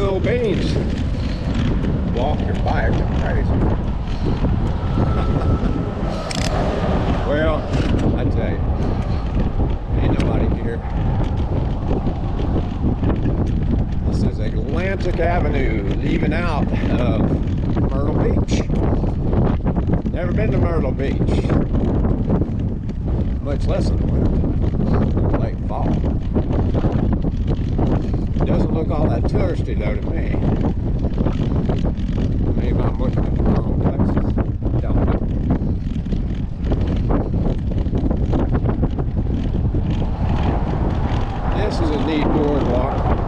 little beans. Walk your bike, crazy. Well, I tell you, ain't nobody here. This is Atlantic Avenue, leaving out of Myrtle Beach. Never been to Myrtle Beach, much less in the winter, late fall. It doesn't look all that touristy though to me. Maybe I'm looking at the wrong places. Don't know. This is a neat boardwalk.